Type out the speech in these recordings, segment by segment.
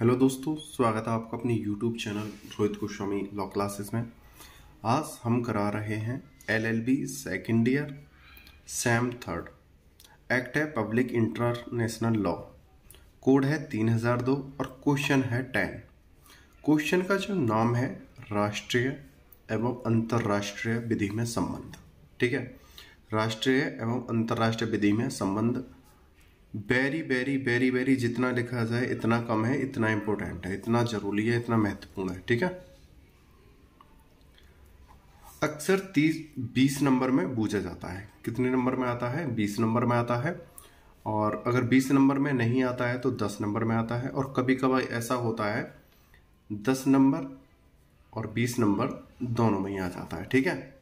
Hello दोस्तों, स्वागत है आपका अपनी YouTube channel Rohit Goswami law classes में। आज हम करा रहे हैं LLB second year same third. Act है पब्लिक इंटरनेशनल लॉ, कोड है 3002 और क्वेश्चन है 10। क्वेश्चन का जो नाम है राष्ट्रीय एवं अंतर्राष्ट्रीय विधि में संबंध। ठीक है, राष्ट्रीय एवं अंतर्राष्ट्रीय विधि में संबंध वेरी वेरी वेरी वेरी जितना लिखा जाए इतना कम है, इतना इंपॉर्टेंट है, इतना जरूरी है, इतना महत्वपूर्ण है। ठीक है, अक्सर 20 नंबर में पूछा जाता है। कितने नंबर में आता है? 20 नंबर में आता है। और अगर 20 नंबर में नहीं आता है तो 10 नंबर में आता है। और कभी कभार ऐसा होता है 10 नंबर और 20 नंबर दोनों में ही आ जाता है। ठीक है,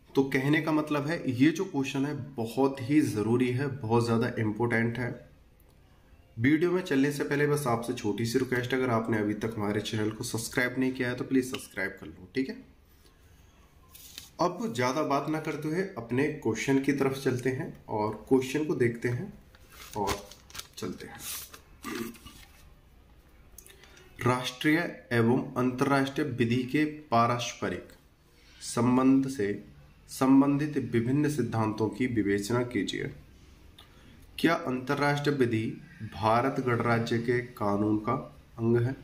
तो कहने का मतलब है ये जो क्वेश्चन है बहुत ही जरूरी है, बहुत ज्यादा इंपॉर्टेंट है। वीडियो में चलने से पहले बस आपसे छोटी सी रिक्वेस्ट, अगर आपने अभी तक हमारे चैनल को सब्सक्राइब नहीं किया है तो प्लीज सब्सक्राइब कर लो। ठीक है, अब ज्यादा बात ना करते हुए अपने क्वेश्चन की तरफ चलते हैं और क्वेश्चन को देखते हैं और चलते हैं। राष्ट्रीय एवं अंतर्राष्ट्रीय विधि के पारस्परिक संबंध से संबंधित विभिन्न सिद्धांतों की विवेचना कीजिए। क्या अंतर्राष्ट्रीय विधि भारत गणराज्य के कानून का अंग है?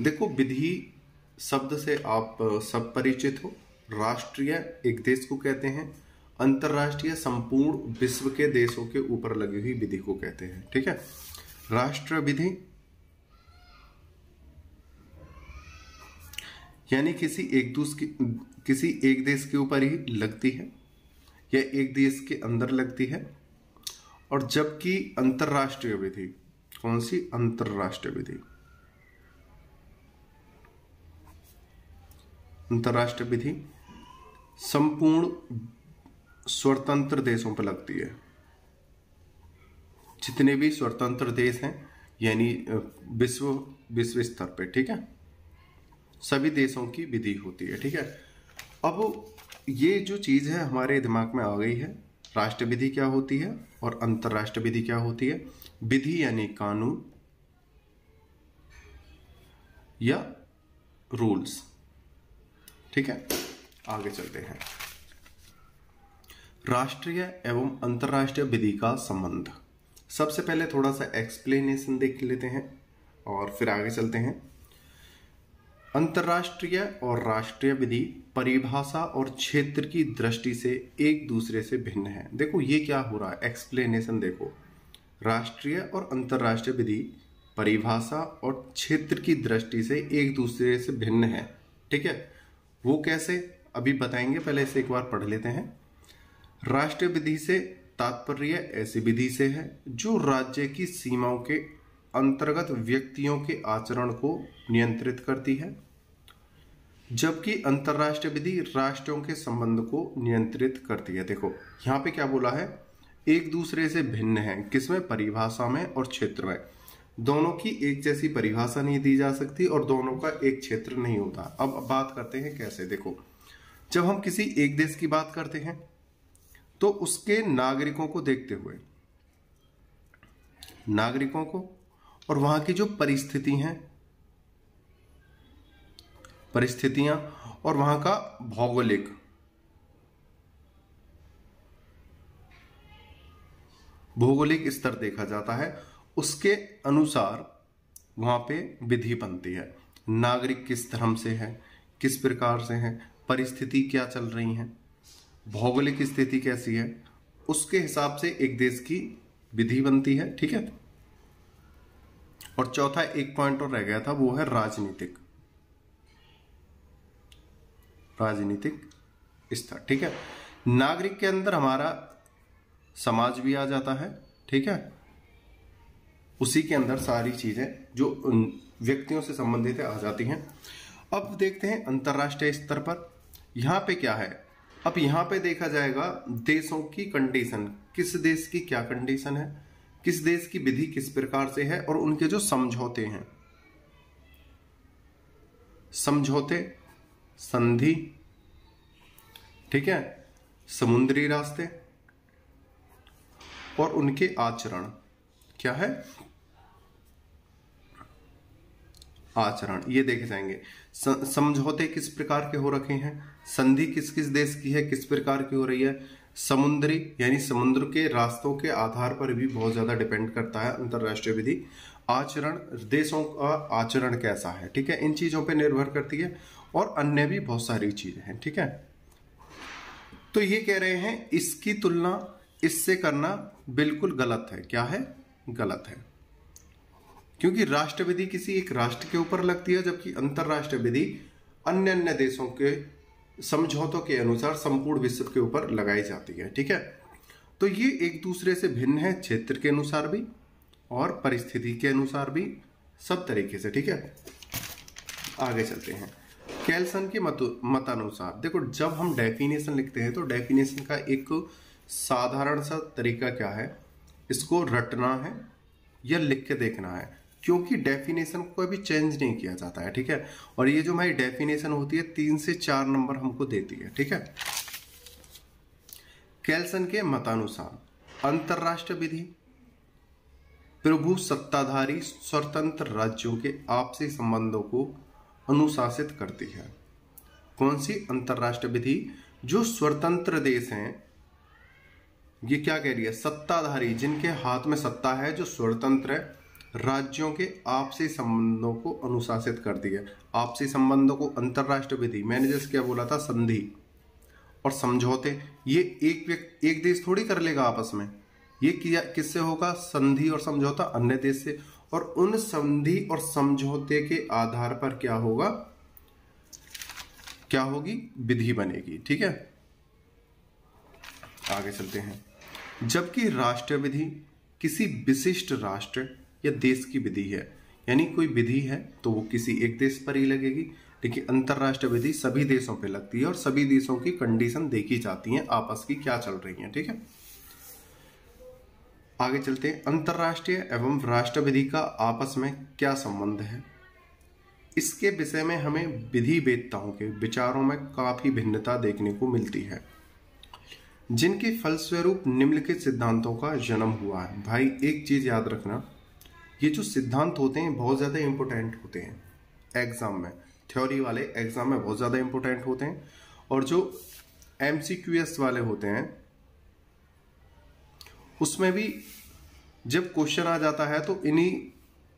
देखो, विधि शब्द से आप सब परिचित हो। राष्ट्रीय एक देश को कहते हैं, अंतर्राष्ट्रीय संपूर्ण विश्व के देशों के ऊपर लगी हुई विधि को कहते हैं। ठीक है, राष्ट्रीय विधि यानी किसी एक देश के ऊपर ही लगती है या एक देश के अंदर लगती है। और जबकि अंतर्राष्ट्रीय विधि, कौन सी? अंतर्राष्ट्रीय विधि, अंतर्राष्ट्रीय विधि संपूर्ण स्वतंत्र देशों पर लगती है। जितने भी स्वतंत्र देश हैं यानी विश्व स्तर पे। ठीक है, सभी देशों की विधि होती है। ठीक है, अब ये जो चीज है हमारे दिमाग में आ गई है। राष्ट्रीय विधि क्या होती है और अंतर्राष्ट्रीय विधि क्या होती है? विधि यानी कानून या रूल्स। ठीक है, आगे चलते हैं। राष्ट्रीय एवं अंतर्राष्ट्रीय विधि का संबंध। सबसे पहले थोड़ा सा एक्सप्लेनेशन देख लेते हैं और फिर आगे चलते हैं। अंतर्राष्ट्रीय और राष्ट्रीय विधि परिभाषा और क्षेत्र की दृष्टि से एक दूसरे से भिन्न है। देखो ये क्या हो रहा है, एक्सप्लेनेशन देखो। राष्ट्रीय और अंतर्राष्ट्रीय विधि परिभाषा और क्षेत्र की दृष्टि से एक दूसरे से भिन्न है। ठीक है, वो कैसे अभी बताएंगे, पहले इसे एक बार पढ़ लेते हैं। राष्ट्रीय विधि से तात्पर्य ऐसी विधि से है जो राज्य की सीमाओं के अंतर्गत व्यक्तियों के आचरण को नियंत्रित करती है, जबकि अंतर्राष्ट्रीय विधि राष्ट्रों के संबंध को नियंत्रित करती है। देखो यहां पे क्या बोला है, एक दूसरे से भिन्न है। किसमें? परिभाषा में और क्षेत्र में। दोनों की एक जैसी परिभाषा नहीं दी जा सकती और दोनों का एक क्षेत्र नहीं होता। अब बात करते हैं कैसे। देखो, जब हम किसी एक देश की बात करते हैं तो उसके नागरिकों को देखते हुए, नागरिकों को और वहां की जो परिस्थितियां और वहां का भौगोलिक स्तर देखा जाता है। उसके अनुसार वहां पे विधि बनती है। नागरिक किस धर्म से है, किस प्रकार से है, परिस्थिति क्या चल रही है, भौगोलिक स्थिति कैसी है, उसके हिसाब से एक देश की विधि बनती है। ठीक है, और चौथा एक पॉइंट और रह गया था, वो है राजनीतिक स्तर। ठीक है, नागरिक के अंदर हमारा समाज भी आ जाता है। ठीक है, उसी के अंदर सारी चीजें जो व्यक्तियों से संबंधित आ जाती हैं। अब देखते हैं अंतर्राष्ट्रीय स्तर पर यहां पे क्या है। अब यहां पे देखा जाएगा देशों की कंडीशन, किस देश की क्या कंडीशन है, किस देश की विधि किस प्रकार से है, और उनके जो समझौते हैं, समझौते, संधि, ठीक है, समुद्री रास्ते और उनके आचरण क्या है, आचरण, ये देखे जाएंगे। समझौते किस प्रकार के हो रखे हैं, संधि किस किस देश की है, किस प्रकार की हो रही है, समुद्री यानी समुद्र के रास्तों के आधार पर भी बहुत ज्यादा डिपेंड करता है अंतरराष्ट्रीय विधि। आचरण, देशों का आचरण कैसा है, ठीक है, इन चीजों पे निर्भर करती है, और अन्य भी बहुत सारी चीजें हैं, ठीक है। तो ये कह रहे हैं इसकी तुलना इससे करना बिल्कुल गलत है। क्या है? गलत है, क्योंकि राष्ट्र विधि किसी एक राष्ट्र के ऊपर लगती है, जबकि अंतरराष्ट्रीय विधि अन्य अन्य देशों के समझौतों के अनुसार संपूर्ण विश्व के ऊपर लगाई जाती है, ठीक है। तो ये एक दूसरे से भिन्न है, क्षेत्र के अनुसार भी और परिस्थिति के अनुसार भी, सब तरीके से, ठीक है। आगे चलते हैं। केल्सन के मतानुसार देखो, जब हम डेफिनेशन लिखते हैं तो डेफिनेशन का एक साधारण सा तरीका क्या है, इसको रटना है या लिख के देखना है, क्योंकि डेफिनेशन को भी चेंज नहीं किया जाता है, ठीक है। और ये जो हमारी डेफिनेशन होती है 3 से 4 नंबर हमको देती है, ठीक है। केल्सन के मतानुसार अंतरराष्ट्रीय विधि प्रभु सत्ताधारी स्वतंत्र राज्यों के आपसी संबंधों को अनुशासित करती है। कौन सी अंतरराष्ट्रीय विधि? जो स्वतंत्र देश हैं, ये क्या कह रही है, सत्ताधारी, जिनके हाथ में सत्ता है, जो स्वतंत्र है, राज्यों के आपसी संबंधों को अनुशासित करती है। आपसी संबंधों को अंतरराष्ट्रीय विधि, मैंने जैसे क्या बोला था, संधि और समझौते, ये एक देश थोड़ी कर लेगा आपस में, ये किया किससे होगा? संधि और समझौता अन्य देश से, और उन संधि और समझौते के आधार पर क्या होगा, क्या होगी? विधि बनेगी, ठीक है। आगे चलते हैं। जबकि राष्ट्रीय विधि किसी विशिष्ट राष्ट्र या देश की विधि है, यानी कोई विधि है तो वो किसी एक देश पर ही लगेगी, लेकिन अंतरराष्ट्रीय विधि सभी देशों पे लगती है और सभी देशों की कंडीशन देखी जाती है, आपस की क्या चल रही है, ठीक है। आगे चलते हैं। अंतरराष्ट्रीय एवं राष्ट्र विधि का आपस में क्या संबंध है, इसके विषय में हमें विधि वेत्ताओं के विचारों में काफी भिन्नता देखने को मिलती है, जिनके फलस्वरूप निम्नलिखित सिद्धांतों का जन्म हुआ है। भाई एक चीज याद रखना, ये जो सिद्धांत होते हैं बहुत ज्यादा इंपोर्टेंट होते हैं एग्जाम में, थ्योरी वाले एग्जाम में बहुत ज्यादा इंपोर्टेंट होते हैं, और जो MCQS वाले होते हैं उसमें भी जब क्वेश्चन आ जाता है तो इन्हीं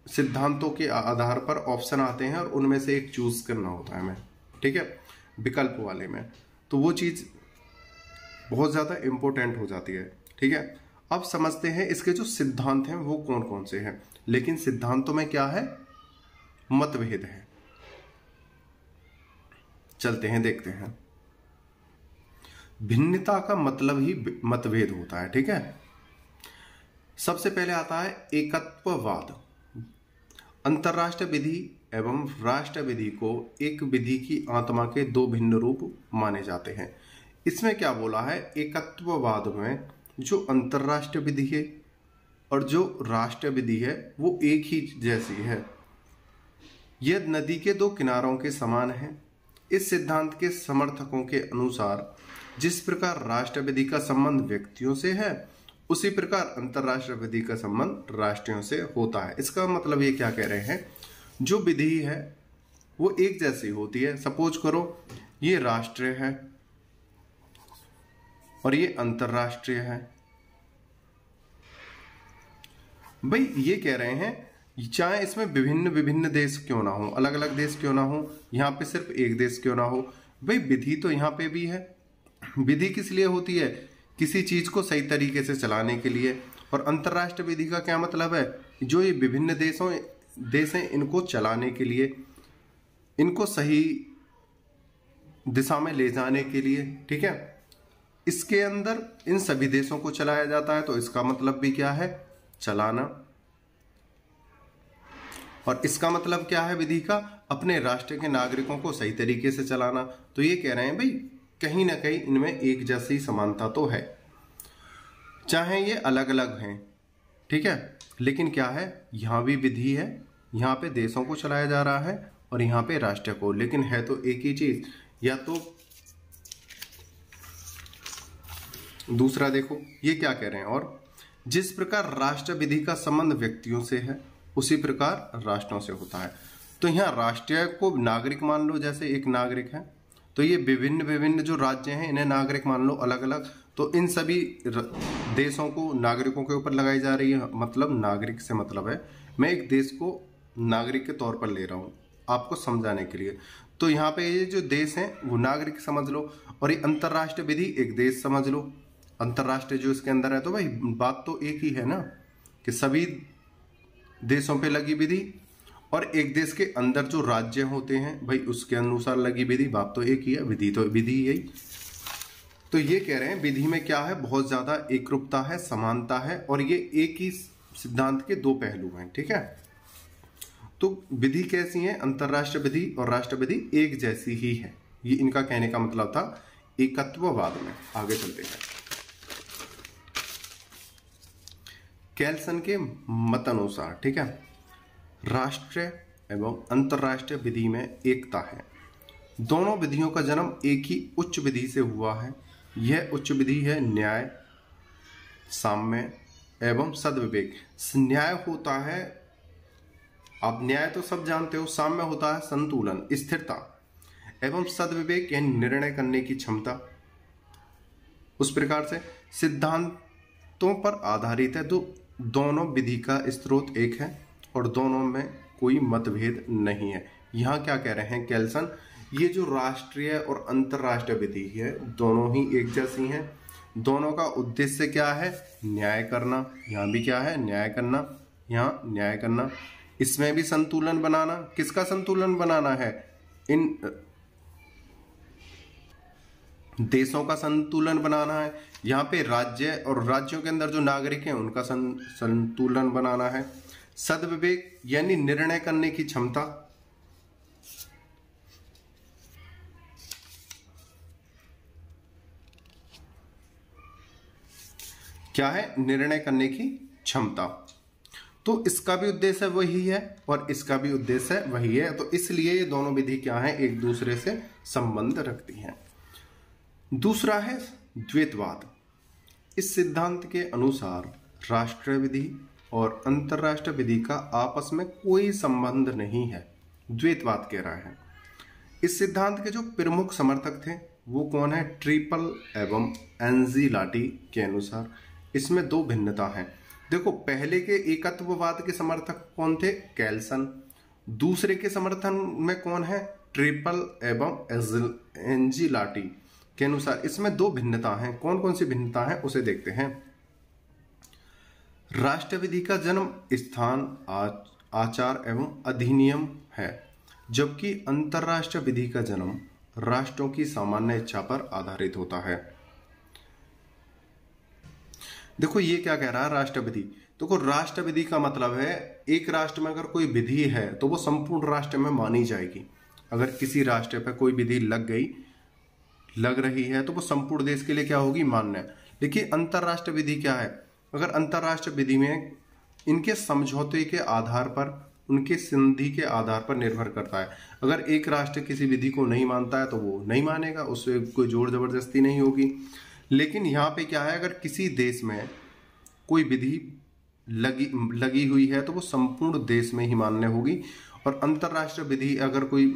सिद्धांतों के आधार पर ऑप्शन आते हैं और उनमें से एक चूज करना होता है हमें, ठीक है, विकल्प वाले में, तो वो चीज बहुत ज्यादा इंपॉर्टेंट हो जाती है, ठीक है। अब समझते हैं इसके जो सिद्धांत हैं वो कौन कौन से हैं, लेकिन सिद्धांतों में क्या है, मतभेद है। चलते हैं, देखते हैं। भिन्नता का मतलब ही मतभेद होता है, ठीक है। सबसे पहले आता है एकत्ववाद। अंतरराष्ट्रीय विधि एवं राष्ट्र विधि को एक विधि की आत्मा के दो भिन्न रूप माने जाते हैं। इसमें क्या बोला है, एकत्ववाद में जो अंतरराष्ट्रीय विधि है और जो राष्ट्र विधि है वो एक ही जैसी है, यह नदी के दो किनारों के समान है। इस सिद्धांत के समर्थकों के अनुसार जिस प्रकार राष्ट्र विधि का संबंध व्यक्तियों से है, उसी प्रकार अंतरराष्ट्रीय विधि का संबंध राष्ट्रों से होता है। इसका मतलब ये क्या कह रहे हैं, जो विधि है वो एक जैसी होती है। सपोज करो ये राष्ट्रीय है और ये अंतरराष्ट्रीय है। भाई ये कह रहे हैं चाहे इसमें विभिन्न विभिन्न देश क्यों ना हो, अलग अलग देश क्यों ना हो, यहाँ पे सिर्फ एक देश क्यों ना हो, भाई विधि तो यहाँ पे भी है। विधि किस लिए होती है, किसी चीज को सही तरीके से चलाने के लिए। और अंतरराष्ट्रीय विधि का क्या मतलब है, जो ये विभिन्न देश हैं इनको चलाने के लिए, इनको सही दिशा में ले जाने के लिए, ठीक है। इसके अंदर इन सभी देशों को चलाया जाता है, तो इसका मतलब भी क्या है, चलाना। और इसका मतलब क्या है विधि का, अपने राष्ट्र के नागरिकों को सही तरीके से चलाना। तो ये कह रहे हैं भाई कहीं ना कहीं इनमें एक जैसी समानता तो है, चाहे ये अलग अलग हैं, ठीक है, लेकिन क्या है, यहां भी विधि है, यहां पे देशों को चलाया जा रहा है और यहां पे राष्ट्र को, लेकिन है तो एक ही चीज। या तो दूसरा देखो ये क्या कह रहे हैं, और जिस प्रकार राष्ट्र विधि का संबंध व्यक्तियों से है उसी प्रकार राष्ट्रों से होता है। तो यहाँ राष्ट्रीय को नागरिक मान लो, जैसे एक नागरिक है, तो ये विभिन्न विभिन्न जो राज्य हैं इन्हें नागरिक मान लो अलग अलग, तो इन सभी देशों को नागरिकों के ऊपर लगाई जा रही है। मतलब नागरिक से मतलब है मैं एक देश को नागरिक के तौर पर ले रहा हूँ आपको समझाने के लिए। तो यहाँ पे ये जो देश हैं वो नागरिक समझ लो, और ये अंतर्राष्ट्रीय विधि एक देश समझ लो, अंतर्राष्ट्रीय जो इसके अंदर है। तो भाई बात तो एक ही है ना कि सभी देशों पे लगी विधि, और एक देश के अंदर जो राज्य होते हैं भाई उसके अनुसार लगी विधि। बात तो एक ही है, विधि तो विधि यही। तो ये कह रहे हैं विधि में क्या है, बहुत ज्यादा एकरूपता है, समानता है, और ये एक ही सिद्धांत के दो पहलू हैं। ठीक है, तो विधि कैसी है, अंतरराष्ट्रीय विधि और राष्ट्रीय विधि एक जैसी ही है, ये इनका कहने का मतलब था एकत्ववाद में। आगे चलते हैं। कैल्सन के मत अनुसार, ठीक है, राष्ट्रीय एवं अंतरराष्ट्रीय विधि में एकता है। दोनों विधियों का जन्म एक ही उच्च विधि से हुआ है। यह उच्च विधि है न्याय, साम्य एवं सद्विवेक। न्याय होता है, आप न्याय तो सब जानते हो, साम्य होता है संतुलन, स्थिरता, एवं सद्विवेक यानी निर्णय करने की क्षमता। उस प्रकार से सिद्धांतों पर आधारित है। तो दोनों विधि का स्रोत एक है और दोनों में कोई मतभेद नहीं है। यहाँ क्या कह रहे हैं कैल्सन, ये जो राष्ट्रीय और अंतरराष्ट्रीय विधि है दोनों ही एक जैसी हैं। दोनों का उद्देश्य क्या है, न्याय करना। यहाँ भी क्या है, न्याय करना, यहाँ न्याय करना। इसमें भी संतुलन बनाना। किसका संतुलन बनाना है, इन देशों का संतुलन बनाना है। यहाँ पे राज्य और राज्यों के अंदर जो नागरिक हैं उनका संतुलन बनाना है। सद्विवेक यानी निर्णय करने की क्षमता। क्या है, निर्णय करने की क्षमता। तो इसका भी उद्देश्य वही है और इसका भी उद्देश्य वही है। तो इसलिए ये दोनों विधि क्या है, एक दूसरे से संबंध रखती हैं। दूसरा है द्वैतवाद। इस सिद्धांत के अनुसार राष्ट्रीय विधि और अंतरराष्ट्रीय विधि का आपस में कोई संबंध नहीं है। द्वैतवाद कह रहा है। इस सिद्धांत के जो प्रमुख समर्थक थे वो कौन है, ट्रिपल एवं एंजिलाटी के अनुसार इसमें दो भिन्नता है। देखो, पहले के एकत्ववाद के समर्थक कौन थे, कैल्सन। दूसरे के समर्थन में कौन है, ट्रिपल एवं एंजिलाटी के अनुसार इसमें दो भिन्नता हैं। कौन कौन सी भिन्नता है उसे देखते हैं। राष्ट्रीय विधि का जन्म स्थान, आचार एवं अधिनियम है, जबकि अंतरराष्ट्रीय विधि का जन्म राष्ट्रों की सामान्य इच्छा पर आधारित होता है। देखो ये क्या कह रहा है, राष्ट्रीय विधि। देखो राष्ट्र विधि का मतलब है एक राष्ट्र में अगर कोई विधि है तो वो संपूर्ण राष्ट्र में मानी जाएगी। अगर किसी राष्ट्र पर कोई विधि लग रही है तो वो संपूर्ण देश के लिए क्या होगी, मान्य। देखिए अंतरराष्ट्रीय विधि क्या है, अगर अंतरराष्ट्रीय विधि में इनके समझौते के आधार पर, उनके संधि के आधार पर निर्भर करता है। अगर एक राष्ट्र किसी विधि को नहीं मानता है तो वो नहीं मानेगा, उससे कोई जोर जबरदस्ती नहीं होगी। लेकिन यहाँ पे क्या है, अगर किसी देश में कोई विधि लगी हुई है तो वो संपूर्ण देश में ही मान्य होगी। और अंतरराष्ट्रीय विधि अगर कोई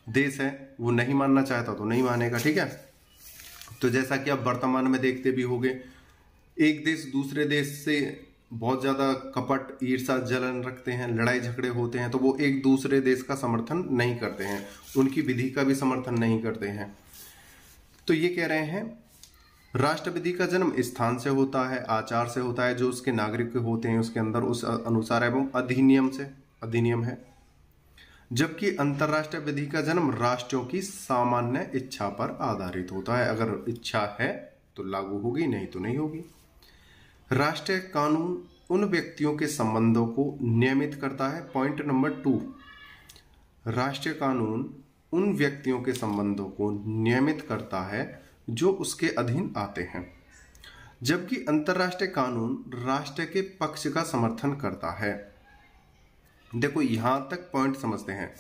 देश है वो नहीं मानना चाहता तो नहीं मानेगा। ठीक है, तो जैसा कि आप वर्तमान में देखते भी होंगे, एक देश दूसरे देश से बहुत ज्यादा कपट, ईर्ष्या, जलन रखते हैं, लड़ाई झगड़े होते हैं, तो वो एक दूसरे देश का समर्थन नहीं करते हैं, उनकी विधि का भी समर्थन नहीं करते हैं। तो ये कह रहे हैं राष्ट्र विधि का जन्म स्थान से होता है, आचार से होता है, जो उसके नागरिक होते हैं उसके अंदर उस अनुसार, एवं अधिनियम है। जबकि अंतरराष्ट्रीय विधि का जन्म राष्ट्रों की सामान्य इच्छा पर आधारित होता है। अगर इच्छा है तो लागू होगी, नहीं तो नहीं होगी। राष्ट्रीय कानून उन व्यक्तियों के संबंधों को नियमित करता है। पॉइंट नंबर 2, राष्ट्रीय कानून उन व्यक्तियों के संबंधों को नियमित करता है जो उसके अधीन आते हैं, जबकि अंतरराष्ट्रीय कानून राष्ट्र के पक्ष का समर्थन करता है। देखो यहां तक पॉइंट समझते हैं।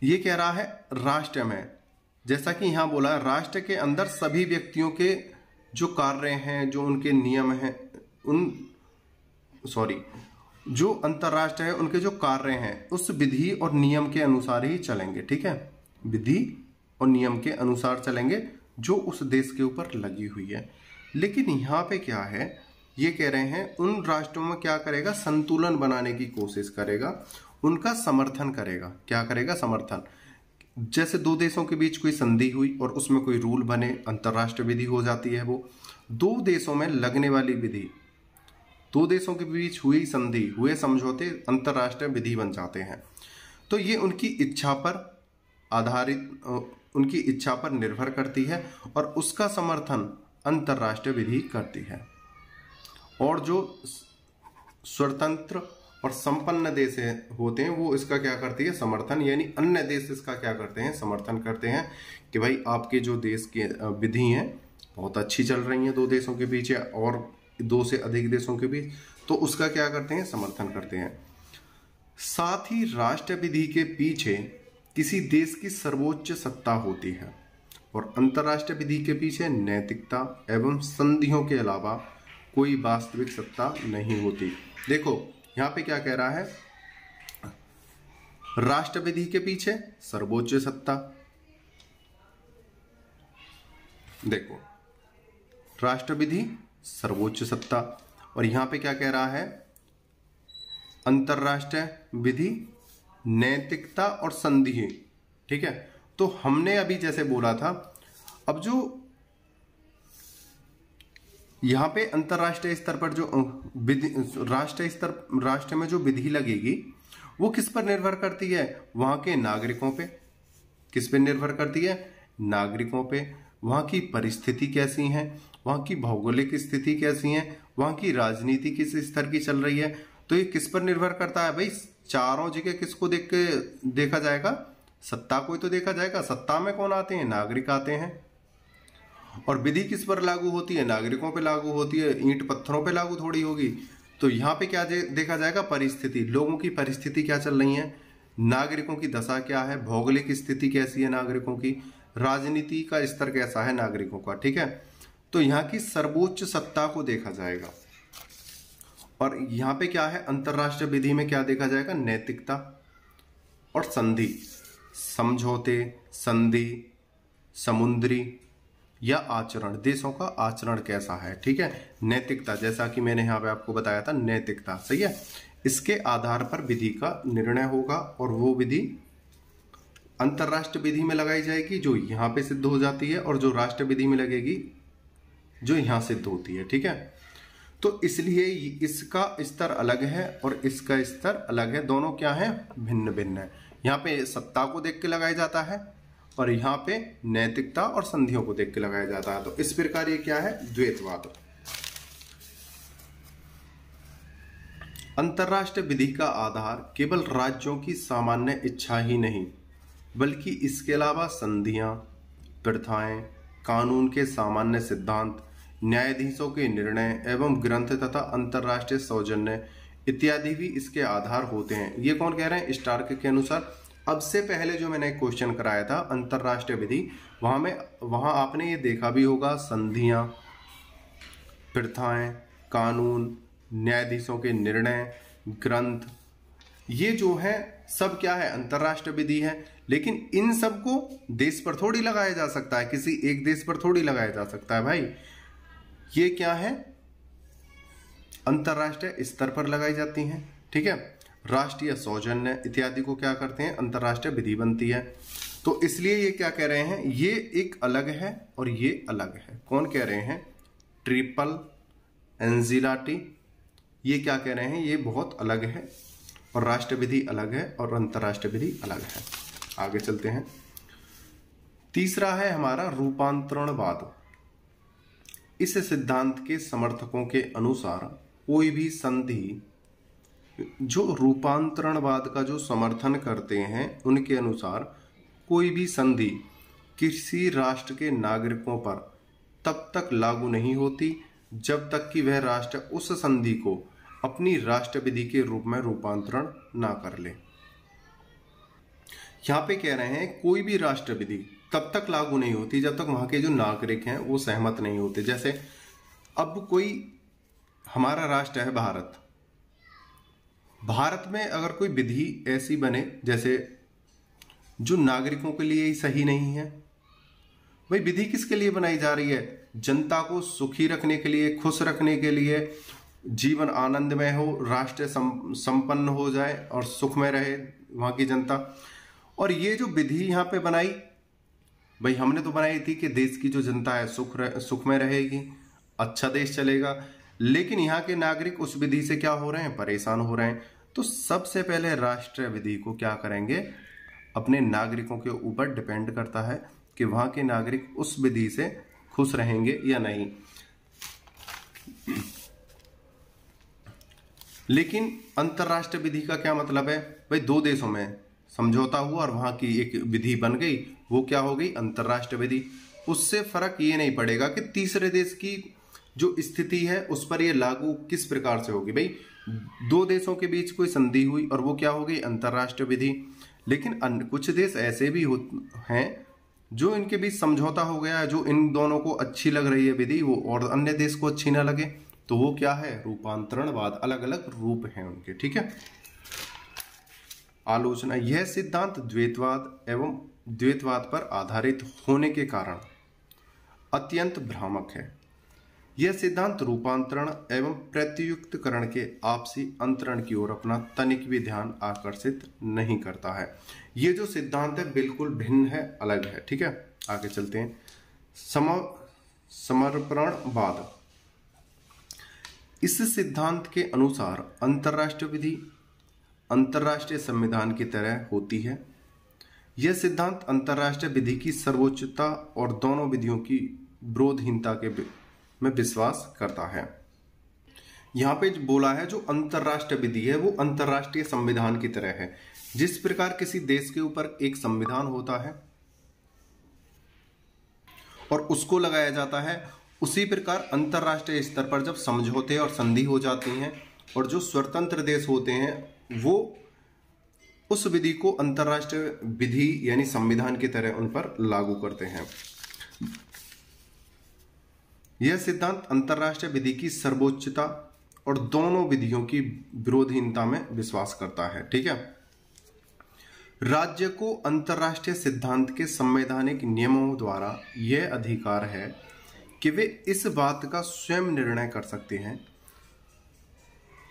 ये कह रहा है राष्ट्र में, जैसा कि यहां बोला है, राष्ट्र के अंदर सभी व्यक्तियों के जो कार्य हैं, जो उनके नियम हैं, जो अंतरराष्ट्र है उनके जो कार्य हैं उस विधि और नियम के अनुसार ही चलेंगे। ठीक है, विधि और नियम के अनुसार चलेंगे जो उस देश के ऊपर लगी हुई है। लेकिन यहाँ पे क्या है, ये कह रहे हैं उन राष्ट्रों में क्या करेगा, संतुलन बनाने की कोशिश करेगा, उनका समर्थन करेगा। क्या करेगा, समर्थन। जैसे दो देशों के बीच कोई संधि हुई और उसमें कोई रूल बने, अंतरराष्ट्रीय विधि हो जाती है। वो दो देशों में लगने वाली विधि, दो देशों के बीच हुई संधि, हुए समझौते अंतरराष्ट्रीय विधि बन जाते हैं। तो ये उनकी इच्छा पर आधारित, उनकी इच्छा पर निर्भर करती है और उसका समर्थन अंतरराष्ट्रीय विधि करती है। और जो स्वतंत्र और संपन्न देश होते हैं वो इसका क्या करती है, समर्थन। यानी अन्य देश इसका क्या करते हैं, समर्थन करते हैं कि भाई आपके जो देश की विधि हैं बहुत अच्छी चल रही हैं दो देशों के बीच और दो से अधिक देशों के बीच, तो उसका क्या करते हैं, समर्थन करते हैं। साथ ही राष्ट्र विधि के पीछे किसी देश की सर्वोच्च सत्ता होती है और अंतरराष्ट्रीय विधि के पीछे नैतिकता एवं संधियों के अलावा कोई वास्तविक सत्ता नहीं होती। देखो यहाँ पे क्या कह रहा है, राष्ट्र विधि के पीछे सर्वोच्च सत्ता। देखो राष्ट्र विधि सर्वोच्च सत्ता, और यहां पे क्या कह रहा है, अंतरराष्ट्रीय विधि नैतिकता और संधि। ठीक है, तो हमने अभी जैसे बोला था, अब जो यहां पे अंतरराष्ट्रीय स्तर पर जो विधि, राष्ट्र में जो विधि लगेगी वो किस पर निर्भर करती है, वहां के नागरिकों पे। किस पे निर्भर करती है, नागरिकों पे। वहां की परिस्थिति कैसी है, वहां की भौगोलिक स्थिति कैसी है, वहां की राजनीति किस स्तर की चल रही है, तो ये किस पर निर्भर करता है भाई, चारों जगह किसको देख के देखा जाएगा, सत्ता को ही तो देखा जाएगा। सत्ता में कौन आते हैं, नागरिक आते हैं। और विधि किस पर लागू होती है, नागरिकों पे लागू होती है, ईंट पत्थरों पे लागू थोड़ी होगी। तो यहाँ पे क्या देखा जाएगा, परिस्थिति, लोगों की परिस्थिति क्या चल रही है, नागरिकों की दशा क्या है, भौगोलिक स्थिति कैसी है नागरिकों की, राजनीति का स्तर कैसा है नागरिकों का। ठीक है, तो यहाँ की सर्वोच्च सत्ता को देखा जाएगा। और यहाँ पे क्या है, अंतरराष्ट्रीय विधि में क्या देखा जाएगा, नैतिकता और संधि, समझौते, संधि, समुद्री या आचरण, देशों का आचरण कैसा है। ठीक है, नैतिकता, जैसा कि मैंने यहाँ पे आपको बताया था, नैतिकता सही है, इसके आधार पर विधि का निर्णय होगा और वो विधि अंतरराष्ट्रीय विधि में लगाई जाएगी जो यहाँ पे सिद्ध हो जाती है, और जो राष्ट्र विधि में लगेगी जो यहाँ सिद्ध होती है। ठीक है, तो इसलिए इसका स्तर अलग है और इसका स्तर अलग है, दोनों क्या है, भिन्न भिन्न है। यहाँ पे सत्ता को देख के लगाया जाता है और यहाँ पे नैतिकता और संधियों को देख के लगाया जाता है। तो इस प्रकार ये क्या है, द्वैतवाद। अंतरराष्ट्रीय विधि का आधार केवल राज्यों की सामान्य इच्छा ही नहीं बल्कि इसके अलावा संधियां, प्रथाएं, कानून के सामान्य सिद्धांत, न्यायाधीशों के निर्णय एवं ग्रंथ तथा अंतरराष्ट्रीय सौजन्य इत्यादि भी इसके आधार होते हैं। ये कौन कह रहे हैं, स्टार्क के अनुसार। अब से पहले जो मैंने एक क्वेश्चन कराया था अंतरराष्ट्रीय विधि, वहां आपने ये देखा भी होगा, संधियां, प्रथाएं, कानून, न्यायाधीशों के निर्णय, ग्रंथ, ये जो है सब क्या है, अंतरराष्ट्रीय विधि है। लेकिन इन सब को देश पर थोड़ी लगाया जा सकता है, किसी एक देश पर थोड़ी लगाया जा सकता है भाई। ये क्या है, अंतरराष्ट्रीय स्तर पर लगाई जाती हैं। ठीक है, राष्ट्रीय सौजन्य इत्यादि को क्या करते हैं, अंतरराष्ट्रीय विधि बनती है। तो इसलिए ये क्या कह रहे हैं, ये एक अलग है और ये अलग है। कौन कह रहे हैं, ट्रिपल एंजिलाटी, ये क्या कह रहे हैं, ये बहुत अलग है और राष्ट्र विधि अलग है और अंतरराष्ट्रीय विधि अलग है। आगे चलते हैं। तीसरा है हमारा रूपांतरणवाद। इस सिद्धांत के समर्थकों के अनुसार कोई भी संधि, जो रूपांतरणवाद का जो समर्थन करते हैं उनके अनुसार कोई भी संधि किसी राष्ट्र के नागरिकों पर तब तक लागू नहीं होती जब तक कि वह राष्ट्र उस संधि को अपनी राष्ट्र विधि के रूप में रूपांतरण ना कर ले। यहाँ पे कह रहे हैं कोई भी राष्ट्र विधि तब तक लागू नहीं होती जब तक वहां के जो नागरिक हैं वो सहमत नहीं होते। जैसे अब कोई हमारा राष्ट्र है भारत, भारत में अगर कोई विधि ऐसी बने जैसे जो नागरिकों के लिए ही सही नहीं है, भाई विधि किसके लिए बनाई जा रही है? जनता को सुखी रखने के लिए, खुश रखने के लिए, जीवन आनंदमय हो, राष्ट्र संपन्न हो जाए और सुख में रहे वहां की जनता। और ये जो विधि यहाँ पे बनाई, भाई हमने तो बनाई थी कि देश की जो जनता है सुख में रहेगी, अच्छा देश चलेगा, लेकिन यहाँ के नागरिक उस विधि से क्या हो रहे हैं? परेशान हो रहे हैं। तो सबसे पहले राष्ट्रीय विधि को क्या करेंगे? अपने नागरिकों के ऊपर डिपेंड करता है कि वहां के नागरिक उस विधि से खुश रहेंगे या नहीं। लेकिन अंतरराष्ट्रीय विधि का क्या मतलब है? भाई दो देशों में समझौता हुआ और वहां की एक विधि बन गई, वो क्या हो गई? अंतरराष्ट्रीय विधि। उससे फर्क ये नहीं पड़ेगा कि तीसरे देश की जो स्थिति है उस पर ये लागू किस प्रकार से होगी। भाई दो देशों के बीच कोई संधि हुई और वो क्या हो गई? अंतरराष्ट्रीय विधि। लेकिन कुछ देश ऐसे भी हैं जो इनके बीच समझौता हो गया है, जो इन दोनों को अच्छी लग रही है विधि, वो और अन्य देश को अच्छी ना लगे, तो वो क्या है? रूपांतरणवाद। अलग अलग रूप हैं उनके, ठीक है। आलोचना, यह सिद्धांत द्वैतवाद एवं द्वैतवाद पर आधारित होने के कारण अत्यंत भ्रामक है। यह सिद्धांत रूपांतरण एवं प्रत्युक्तकरण के आपसी अंतरण की ओर अपना तनिक भी ध्यान आकर्षित नहीं करता है। ये जो सिद्धांत है बिल्कुल भिन्न है, अलग है, ठीक है। आगे चलते हैं। समर्पणवाद। इस सिद्धांत के अनुसार अंतरराष्ट्रीय विधि अंतरराष्ट्रीय संविधान की तरह होती है। यह सिद्धांत अंतरराष्ट्रीय विधि की सर्वोच्चता और दोनों विधियों की विरोधहीनता में विश्वास करता है। यहां पे बोला है जो अंतरराष्ट्रीय विधि है वो अंतरराष्ट्रीय संविधान की तरह है। जिस प्रकार किसी देश के ऊपर एक संविधान होता है और उसको लगाया जाता है, उसी प्रकार अंतरराष्ट्रीय स्तर पर जब समझौते और संधि हो जाती हैं और जो स्वतंत्र देश होते हैं वो उस विधि को अंतरराष्ट्रीय विधि यानी संविधान की तरह उन पर लागू करते हैं। यह सिद्धांत अंतरराष्ट्रीय विधि की सर्वोच्चता और दोनों विधियों की विरोधहीनता में विश्वास करता है, ठीक है। राज्य को अंतरराष्ट्रीय सिद्धांत के संवैधानिक नियमों द्वारा यह अधिकार है कि वे इस बात का स्वयं निर्णय कर सकते हैं।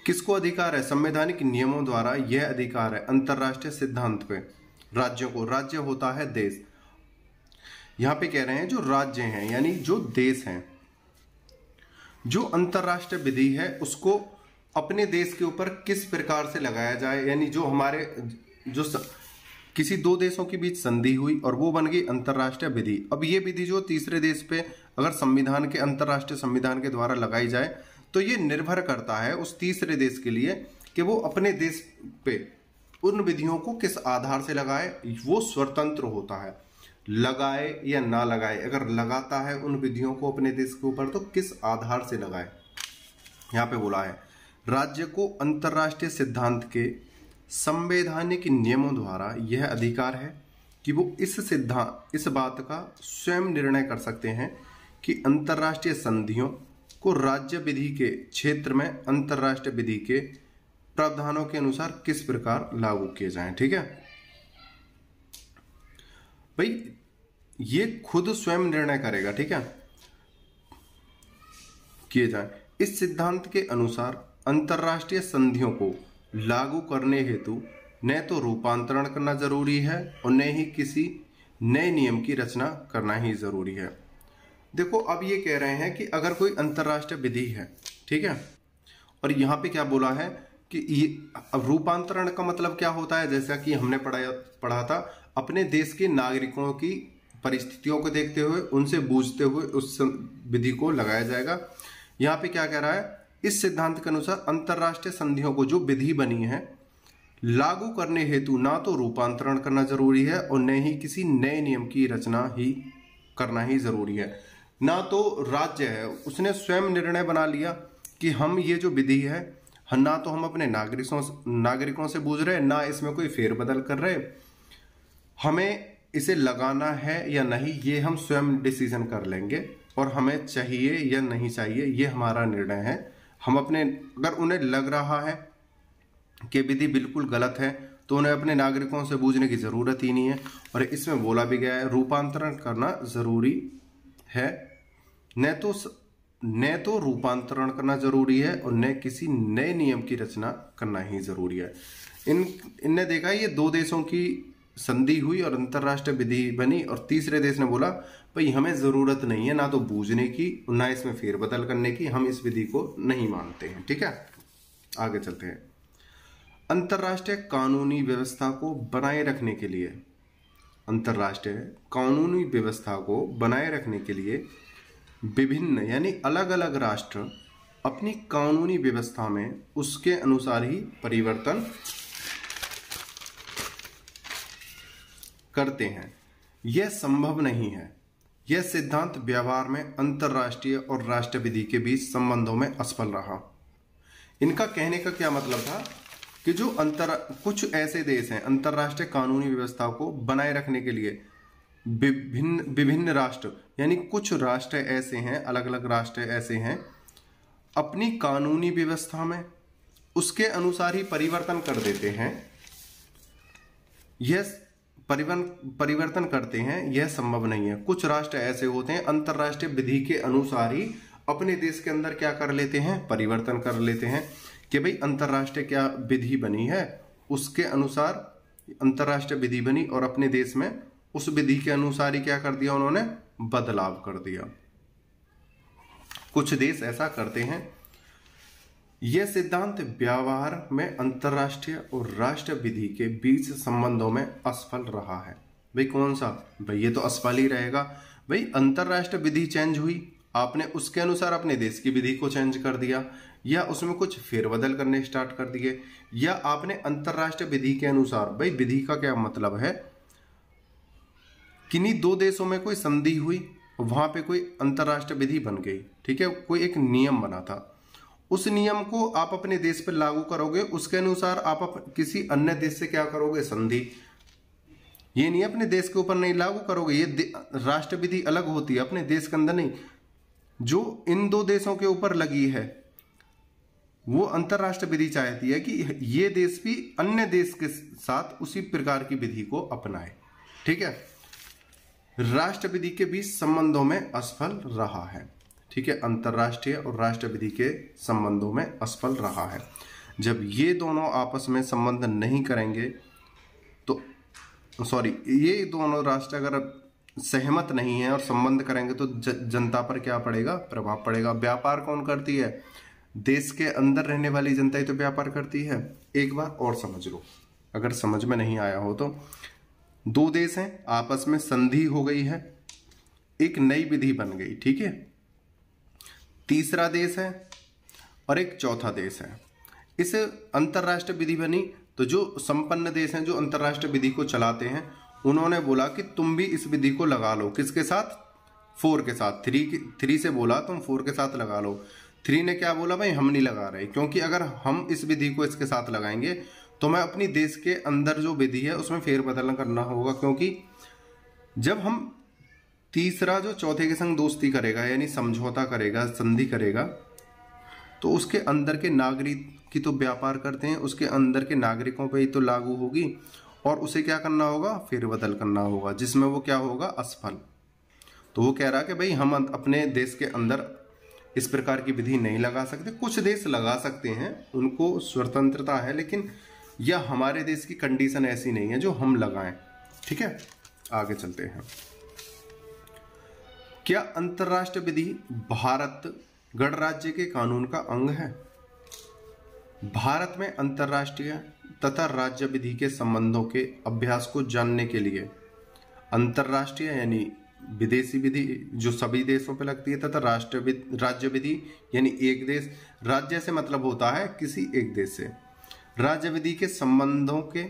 किसको अधिकार है? संवैधानिक नियमों द्वारा यह अधिकार है अंतरराष्ट्रीय सिद्धांत पे राज्यों को। राज्य होता है देश। यहां पे कह रहे हैं जो राज्य हैं यानी जो देश हैं, जो अंतरराष्ट्रीय विधि है उसको अपने देश के ऊपर किस प्रकार से लगाया जाए, यानी जो हमारे किसी दो देशों के बीच संधि हुई और वो बन गई अंतरराष्ट्रीय विधि। अब ये विधि जो तीसरे देश पे अगर संविधान के अंतरराष्ट्रीय संविधान के द्वारा लगाई जाए तो ये निर्भर करता है उस तीसरे देश के लिए कि वो अपने देश पे उन विधियों को किस आधार से लगाए। वो स्वतंत्र होता है, लगाए या ना लगाए। अगर लगाता है उन विधियों को अपने देश के ऊपर तो किस आधार से लगाए। यहां पे बोला है राज्य को अंतरराष्ट्रीय सिद्धांत के संवैधानिक नियमों द्वारा यह अधिकार है कि वो इस बात का स्वयं निर्णय कर सकते हैं कि अंतरराष्ट्रीय संधियों को राज्य विधि के क्षेत्र में अंतरराष्ट्रीय विधि के प्रावधानों के अनुसार किस प्रकार लागू किए जाएं, ठीक है भाई। ये खुद स्वयं निर्णय करेगा, ठीक है, किए जाए। इस सिद्धांत के अनुसार अंतरराष्ट्रीय संधियों को लागू करने हेतु न तो रूपांतरण करना जरूरी है और न ही किसी नए नियम की रचना करना ही जरूरी है। देखो अब ये कह रहे हैं कि अगर कोई अंतरराष्ट्रीय विधि है, ठीक है, और यहाँ पे क्या बोला है कि ये अब रूपांतरण का मतलब क्या होता है, जैसा कि हमने पढ़ा था, अपने देश के नागरिकों की परिस्थितियों को देखते हुए उनसे बूझते हुए उस विधि को लगाया जाएगा। यहाँ पे क्या कह रहा है, इस सिद्धांत के अनुसार अंतरराष्ट्रीय संधियों को जो विधि बनी है लागू करने हेतु ना तो रूपांतरण करना जरूरी है और न ही किसी नए नियम की रचना ही करना ही जरूरी है। ना तो राज्य है उसने स्वयं निर्णय बना लिया कि हम ये जो विधि है ना तो हम अपने नागरिकों से बूझ रहे, ना इसमें कोई फेरबदल कर रहे, हमें इसे लगाना है या नहीं ये हम स्वयं डिसीजन कर लेंगे और हमें चाहिए या नहीं चाहिए ये हमारा निर्णय है। हम अपने अगर उन्हें लग रहा है कि विधि बिल्कुल गलत है तो उन्हें अपने नागरिकों से पूछने की जरूरत ही नहीं है। और इसमें बोला भी गया है रूपांतरण करना जरूरी है, न तो रूपांतरण करना जरूरी है और न किसी नए नियम की रचना करना ही जरूरी है। इनने देखा ये दो देशों की संधि हुई और अंतरराष्ट्रीय विधि बनी और तीसरे देश ने बोला भाई हमें जरूरत नहीं है ना तो बूझने की ना इसमें फेरबदल करने की, हम इस विधि को नहीं मानते हैं। ठीक है, आगे चलते हैं। अंतरराष्ट्रीय कानूनी व्यवस्था को बनाए रखने के लिए, अंतरराष्ट्रीय कानूनी व्यवस्था को बनाए रखने के लिए विभिन्न यानी अलग अलग राष्ट्र अपनी कानूनी व्यवस्था में उसके अनुसार ही परिवर्तन करते हैं। यह संभव नहीं है। यह सिद्धांत व्यवहार में अंतरराष्ट्रीय और राष्ट्रीय विधि के बीच संबंधों में असफल रहा। इनका कहने का क्या मतलब था कि जो कुछ ऐसे देश हैं अंतरराष्ट्रीय कानूनी व्यवस्था को बनाए रखने के लिए विभिन्न राष्ट्र यानी कुछ राष्ट्र ऐसे हैं, अलग अलग राष्ट्र ऐसे हैं अपनी कानूनी व्यवस्था में उसके अनुसार ही परिवर्तन कर देते हैं। यह परिवर्तन करते हैं, यह संभव नहीं है। कुछ राष्ट्र ऐसे होते हैं अंतरराष्ट्रीय विधि के अनुसार ही अपने देश के अंदर क्या कर लेते हैं, परिवर्तन कर लेते हैं कि भाई अंतरराष्ट्रीय क्या विधि बनी है उसके अनुसार अंतरराष्ट्रीय विधि बनी और अपने देश में उस विधि के अनुसार ही क्या कर दिया, उन्होंने बदलाव कर दिया। कुछ देश ऐसा करते हैं। यह सिद्धांत व्यवहार में अंतरराष्ट्रीय और राष्ट्रीय विधि के बीच संबंधों में असफल रहा है। भाई कौन सा, भाई ये तो असफल ही रहेगा। भाई अंतरराष्ट्रीय विधि चेंज हुई, आपने उसके अनुसार अपने देश की विधि को चेंज कर दिया या उसमें कुछ फेरबदल करने स्टार्ट कर दिए, या आपने अंतरराष्ट्रीय विधि के अनुसार, भाई विधि का क्या मतलब है, किन्हीं दो देशों में कोई संधि हुई, वहां पे कोई अंतरराष्ट्रीय विधि बन गई, ठीक है, कोई एक नियम बना था, उस नियम को आप अपने देश पर लागू करोगे, उसके अनुसार आप किसी अन्य देश से क्या करोगे, संधि। ये नहीं अपने देश के ऊपर नहीं लागू करोगे, ये राष्ट्र विधि अलग होती है, अपने देश के अंदर नहीं। जो इन दो देशों के ऊपर लगी है वो अंतरराष्ट्रीय विधि चाहती है कि ये देश भी अन्य देश के साथ उसी प्रकार की विधि को अपनाए। ठीक है, राष्ट्र विधि के बीच संबंधों में असफल रहा है। ठीक है, अंतरराष्ट्रीय और राष्ट्र विधि के संबंधों में असफल रहा है। जब ये दोनों आपस में संबंध नहीं करेंगे तो ये दोनों राष्ट्र अगर सहमत नहीं है और संबंध करेंगे तो जनता पर क्या पड़ेगा, प्रभाव पड़ेगा। व्यापार कौन करती है, देश के अंदर रहने वाली जनता ही तो व्यापार करती है। एक बार और समझ लो, अगर समझ में नहीं आया हो तो, दो देश हैं आपस में संधि हो गई है, एक नई विधि बन गई, ठीक है, तीसरा देश है और एक चौथा देश है। इस अंतरराष्ट्रीय विधि बनी तो जो संपन्न देश हैं जो अंतरराष्ट्रीय विधि को चलाते हैं उन्होंने बोला कि तुम भी इस विधि को लगा लो। किसके साथ, 4 के साथ। 3 से बोला तुम 4 के साथ लगा लो। 3 ने क्या बोला, भाई हम नहीं लगा रहे, क्योंकि अगर हम इस विधि को इसके साथ लगाएंगे तो मैं अपनी देश के अंदर जो विधि है उसमें फेरबदल करना होगा, क्योंकि जब हम तीसरा जो चौथे के संग दोस्ती करेगा यानी समझौता करेगा, संधि करेगा, तो उसके अंदर के नागरिक की तो व्यापार करते हैं, उसके अंदर के नागरिकों पे ही तो लागू होगी और उसे क्या करना होगा, फेरबदल करना होगा, जिसमें वो क्या होगा, असफल। तो वो कह रहा है कि भाई हम अपने देश के अंदर इस प्रकार की विधि नहीं लगा सकते। कुछ देश लगा सकते हैं, उनको स्वतंत्रता है, लेकिन यह हमारे देश की कंडीशन ऐसी नहीं है जो हम लगाएं। ठीक है, आगे चलते हैं। क्या अंतरराष्ट्रीय विधि भारत गणराज्य के कानून का अंग है? भारत में अंतरराष्ट्रीय तथा राज्य विधि के संबंधों के अभ्यास को जानने के लिए अंतरराष्ट्रीय यानी विदेशी विधि जो सभी देशों पे लगती है, तथा राज्य विधि यानी एक देश, राज्य से मतलब होता है किसी एक देश से, राज्य विधि के संबंधों के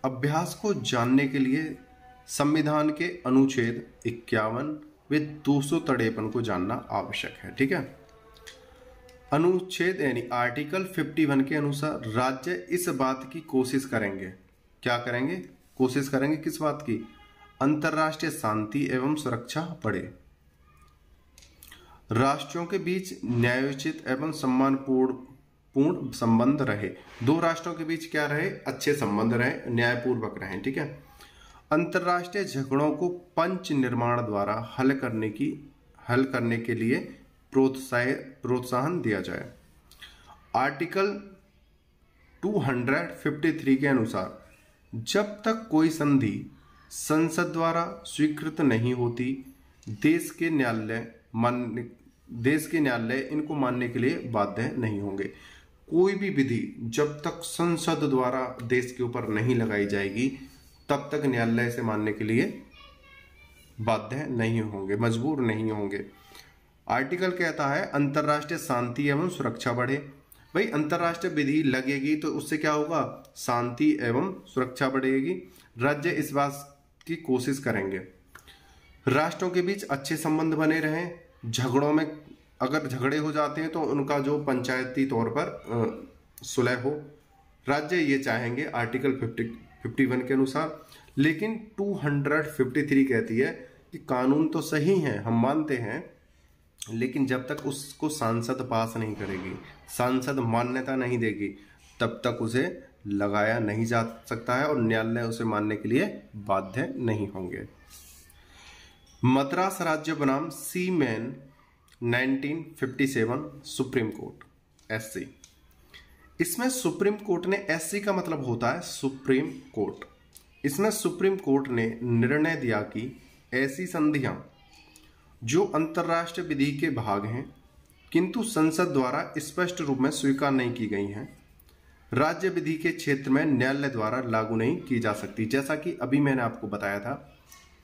अभ्यास को जानने के लिए संविधान के अनुच्छेद 51 व 253 को जानना आवश्यक है। ठीक है, अनुच्छेद यानी आर्टिकल 51 के अनुसार राज्य इस बात की कोशिश करेंगे, क्या करेंगे, कोशिश करेंगे किस बात की, अंतरराष्ट्रीय शांति एवं सुरक्षा बढ़े, राष्ट्रों के बीच न्यायोचित एवं सम्मानपूर्ण पूर्ण संबंध रहे। दो राष्ट्रों के बीच क्या रहे? अच्छे संबंध रहे, न्यायपूर्वक रहे। ठीक है। अंतरराष्ट्रीय झगड़ों को पंच निर्माण द्वारा हल करने के लिए प्रोत्साहन दिया जाए। आर्टिकल 253 के अनुसार जब तक कोई संधि संसद द्वारा स्वीकृत नहीं होती, देश के न्यायालय इनको मानने के लिए बाध्य नहीं होंगे। कोई भी विधि जब तक संसद द्वारा देश के ऊपर नहीं लगाई जाएगी, तब तक न्यायालय से मानने के लिए बाध्य नहीं होंगे, मजबूर नहीं होंगे। आर्टिकल कहता है अंतरराष्ट्रीय शांति एवं सुरक्षा बढ़े। भाई अंतरराष्ट्रीय विधि लगेगी तो उससे क्या होगा? शांति एवं सुरक्षा बढ़ेगी। राज्य इस बात की कोशिश करेंगे राष्ट्रों के बीच अच्छे संबंध बने रहें। झगड़ों में अगर झगड़े हो जाते हैं तो उनका जो पंचायती तौर पर सुलह हो, राज्य ये चाहेंगे आर्टिकल 51 के अनुसार। लेकिन 253 कहती है कि कानून तो सही है, हम मानते हैं, लेकिन जब तक उसको सांसद पास नहीं करेगी, सांसद मान्यता नहीं देगी, तब तक उसे लगाया नहीं जा सकता है और न्यायालय उसे मानने के लिए बाध्य नहीं होंगे। मद्रास राज्य बनाम सीमैन 1957 सुप्रीम कोर्ट एससी। इसमें सुप्रीम कोर्ट ने, एससी का मतलब होता है सुप्रीम कोर्ट। इसमें सुप्रीम कोर्ट ने निर्णय दिया कि ऐसी संधियां जो अंतरराष्ट्रीय विधि के भाग हैं किंतु संसद द्वारा स्पष्ट रूप में स्वीकार नहीं की गई हैं, राज्य विधि के क्षेत्र में न्यायालय द्वारा लागू नहीं की जा सकती। जैसा कि अभी मैंने आपको बताया था,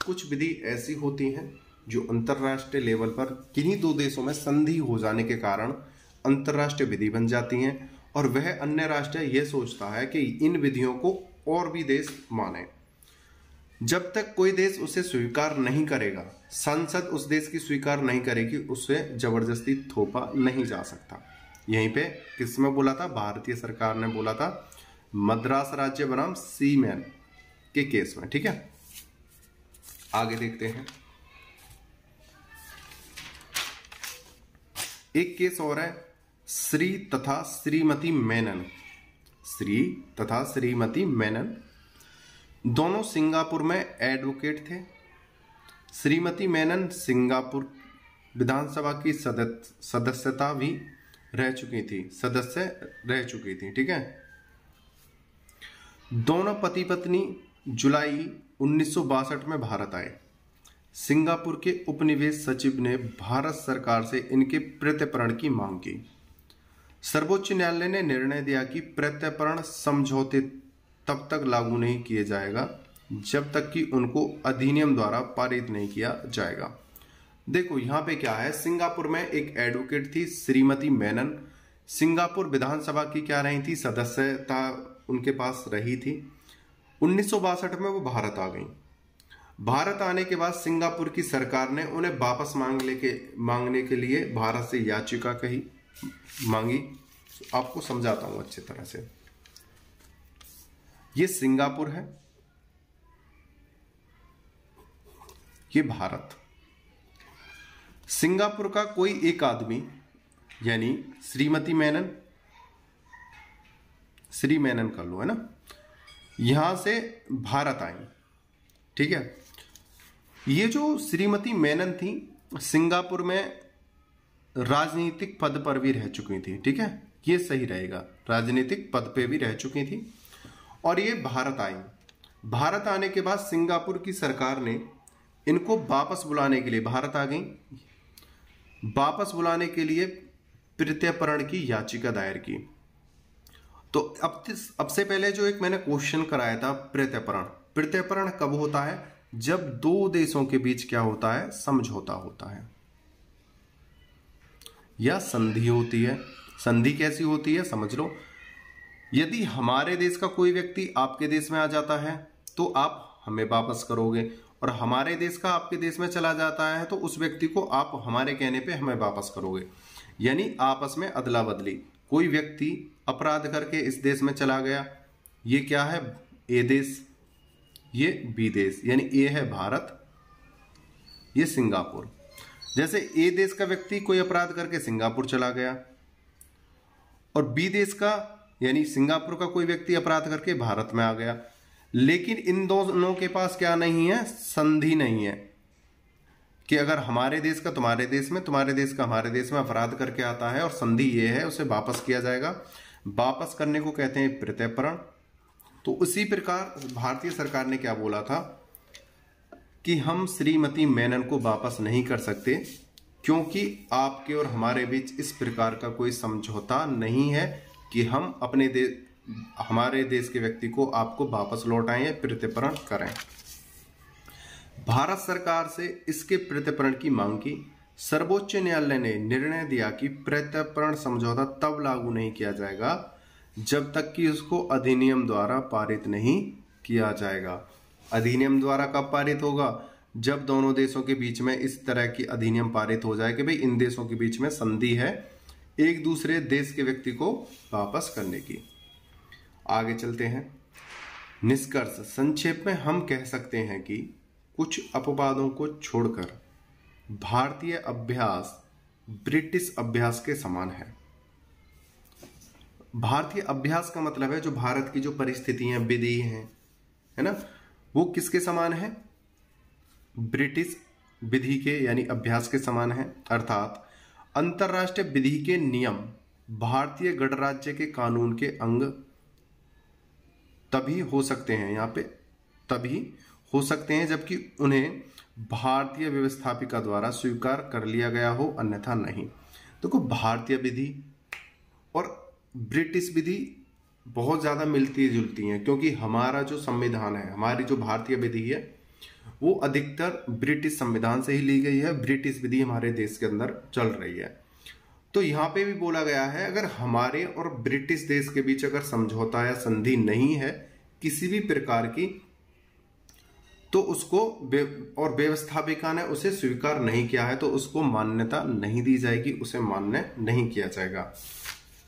कुछ विधि ऐसी होती हैं जो अंतरराष्ट्रीय लेवल पर किन्हीं दो देशों में संधि हो जाने के कारण अंतरराष्ट्रीय विधि बन जाती हैं और वह अन्य राष्ट्र यह सोचता है कि इन विधियों को और भी देश माने। जब तक कोई देश उसे स्वीकार नहीं करेगा, संसद उस देश की स्वीकार नहीं करेगी, उससे जबरदस्ती थोपा नहीं जा सकता। यहीं पे किसमें बोला था? भारतीय सरकार ने बोला था मद्रास राज्य बनाम सीमैन के केस में। ठीक है, आगे देखते हैं। एक केस और है, श्री तथा श्रीमती मेनन। श्री तथा श्रीमती मेनन दोनों सिंगापुर में एडवोकेट थे। श्रीमती मेनन सिंगापुर विधानसभा की सदस्यता भी सदस्य रह चुकी थी। ठीक है, दोनों पति पत्नी जुलाई 1962 में भारत आए। सिंगापुर के उपनिवेश सचिव ने भारत सरकार से इनके प्रत्यर्पण की मांग की। सर्वोच्च न्यायालय ने निर्णय दिया कि प्रत्यर्पण समझौते तब तक लागू नहीं किए जाएगा जब तक कि उनको अधिनियम द्वारा पारित नहीं किया जाएगा। देखो यहां पे क्या है, सिंगापुर में एक एडवोकेट थी श्रीमती मेनन, सिंगापुर विधानसभा की क्या रही थी? सदस्यता उनके पास रही थी। 1962 में वो भारत आ गई। भारत आने के बाद सिंगापुर की सरकार ने उन्हें वापस मांगने के लिए भारत से याचिका मांगी। आपको समझाता हूं अच्छी तरह से। ये सिंगापुर है, ये भारत। सिंगापुर का कोई एक आदमी यानी श्रीमती मेनन, श्री मेनन कर लो, है ना, यहां से भारत आई। ठीक है, ये जो श्रीमती मेनन थी सिंगापुर में राजनीतिक पद पर भी रह चुकी थी। ठीक है, ये सही रहेगा, राजनीतिक पद पे भी रह चुकी थी और ये भारत आई। भारत आने के बाद सिंगापुर की सरकार ने इनको वापस बुलाने के लिए, भारत आ गई, वापस बुलाने के लिए प्रत्यर्पण की याचिका दायर की। तो अब से पहले जो एक मैंने क्वेश्चन कराया था, प्रत्यर्पण कब होता है? जब दो देशों के बीच क्या होता है? समझौता होता है या संधि होती है। संधि कैसी होती है समझ लो। यदि हमारे देश का कोई व्यक्ति आपके देश में आ जाता है तो आप हमें वापस करोगे, और हमारे देश का आपके देश में चला जाता है तो उस व्यक्ति को आप हमारे कहने पे हमें वापस करोगे। यानी आपस में अदला बदली। कोई व्यक्ति अपराध करके इस देश में चला गया, ये क्या है? ए देश, ये बी देश, यानी ए है भारत, ये सिंगापुर। जैसे ए देश का व्यक्ति कोई अपराध करके सिंगापुर चला गया और बी देश का यानी सिंगापुर का कोई व्यक्ति अपराध करके भारत में आ गया, लेकिन इन दोनों के पास क्या नहीं है, संधि नहीं है कि अगर हमारे देश का तुम्हारे देश में, तुम्हारे देश का हमारे देश में अपराध करके आता है और संधि ये है उसे वापस किया जाएगा। वापस करने को कहते हैं प्रत्यर्पण। तो उसी प्रकार भारतीय सरकार ने क्या बोला था कि हम श्रीमती मेनन को वापस नहीं कर सकते क्योंकि आपके और हमारे बीच इस प्रकार का कोई समझौता नहीं है कि हम अपने हमारे देश के व्यक्ति को आपको वापस लौटाएं या प्रत्यर्पण करें। भारत सरकार से इसके प्रत्यर्पण की मांग की। सर्वोच्च न्यायालय ने निर्णय दिया कि प्रत्यर्पण समझौता तब लागू नहीं किया जाएगा जब तक कि उसको अधिनियम द्वारा पारित नहीं किया जाएगा। अधिनियम द्वारा कब पारित होगा? जब दोनों देशों के बीच में इस तरह की अधिनियम पारित हो जाए कि भाई इन देशों के बीच में संधि है एक दूसरे देश के व्यक्ति को वापस करने की। आगे चलते हैं। निष्कर्ष संक्षेप में हम कह सकते हैं कि कुछ अपवादों को छोड़कर भारतीय अभ्यास ब्रिटिश अभ्यास के समान है। भारतीय अभ्यास का मतलब है जो भारत की जो परिस्थितियां विधि हैं, है ना, वो किसके समान है? ब्रिटिश विधि के यानी अभ्यास के समान है। अर्थात अंतरराष्ट्रीय विधि के नियम भारतीय गणराज्य के कानून के अंग तभी हो सकते हैं, यहाँ पे तभी हो सकते हैं जबकि उन्हें भारतीय व्यवस्थापिका द्वारा स्वीकार कर लिया गया हो, अन्यथा नहीं। देखो भारतीय विधि और ब्रिटिश विधि बहुत ज्यादा मिलती जुलती हैं क्योंकि हमारा जो संविधान है, हमारी जो भारतीय विधि है वो अधिकतर ब्रिटिश संविधान से ही ली गई है। ब्रिटिश विधि हमारे देश के अंदर चल रही है। तो यहाँ पे भी बोला गया है अगर हमारे और ब्रिटिश देश के बीच अगर समझौता या संधि नहीं है किसी भी प्रकार की, तो उसको और व्यवस्थापिका ने उसे स्वीकार नहीं किया है तो उसको मान्यता नहीं दी जाएगी, उसे मान्य नहीं किया जाएगा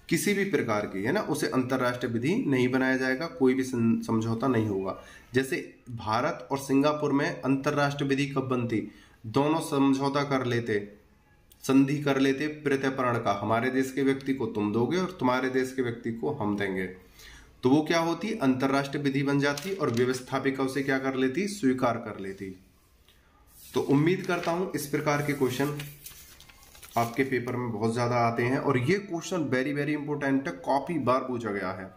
किसी भी प्रकार की, है ना। उसे अंतरराष्ट्रीय विधि नहीं बनाया जाएगा, कोई भी समझौता नहीं होगा। जैसे भारत और सिंगापुर में अंतरराष्ट्रीय विधि कब बनती? दोनों समझौता कर लेते, संधि कर लेते प्रत्यर्पण का, हमारे देश के व्यक्ति को तुम दोगे और तुम्हारे देश के व्यक्ति को हम देंगे, तो वो क्या होती? अंतरराष्ट्रीय विधि बन जाती और व्यवस्थापिका उसे क्या कर लेती? स्वीकार कर लेती। तो उम्मीद करता हूं इस प्रकार के क्वेश्चन आपके पेपर में बहुत ज्यादा आते हैं और ये क्वेश्चन वेरी वेरी इंपॉर्टेंट है, काफी बार पूछा गया है।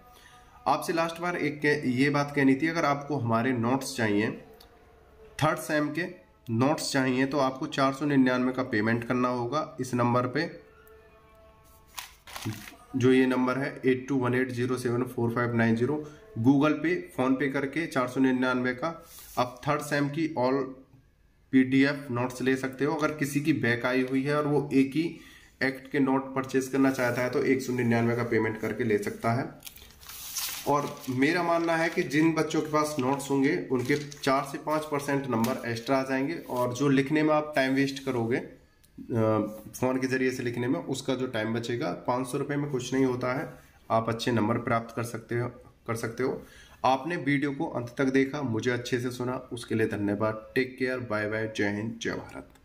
आपसे लास्ट बार एक ये बात कहनी थी, अगर आपको हमारे नोट्स चाहिए, थर्ड सेम के नोट्स चाहिए, तो आपको 499 का पेमेंट करना होगा इस नंबर पे, जो ये नंबर है 8218074590। गूगल पे, फोन पे करके 499 का आप थर्ड सेम की ऑल PDF नोट्स ले सकते हो। अगर किसी की बैक आई हुई है और वो एक ही एक्ट के नोट परचेज करना चाहता है तो 199 का पेमेंट करके ले सकता है। और मेरा मानना है कि जिन बच्चों के पास नोट्स होंगे उनके 4 से 5% नंबर एक्स्ट्रा आ जाएंगे और जो लिखने में आप टाइम वेस्ट करोगे फोन के जरिए से लिखने में, उसका जो टाइम बचेगा 500 रुपये में कुछ नहीं होता है, आप अच्छे नंबर प्राप्त कर सकते हो। आपने वीडियो को अंत तक देखा, मुझे अच्छे से सुना, उसके लिए धन्यवाद। टेक केयर, बाय बाय, जय हिंद, जय भारत।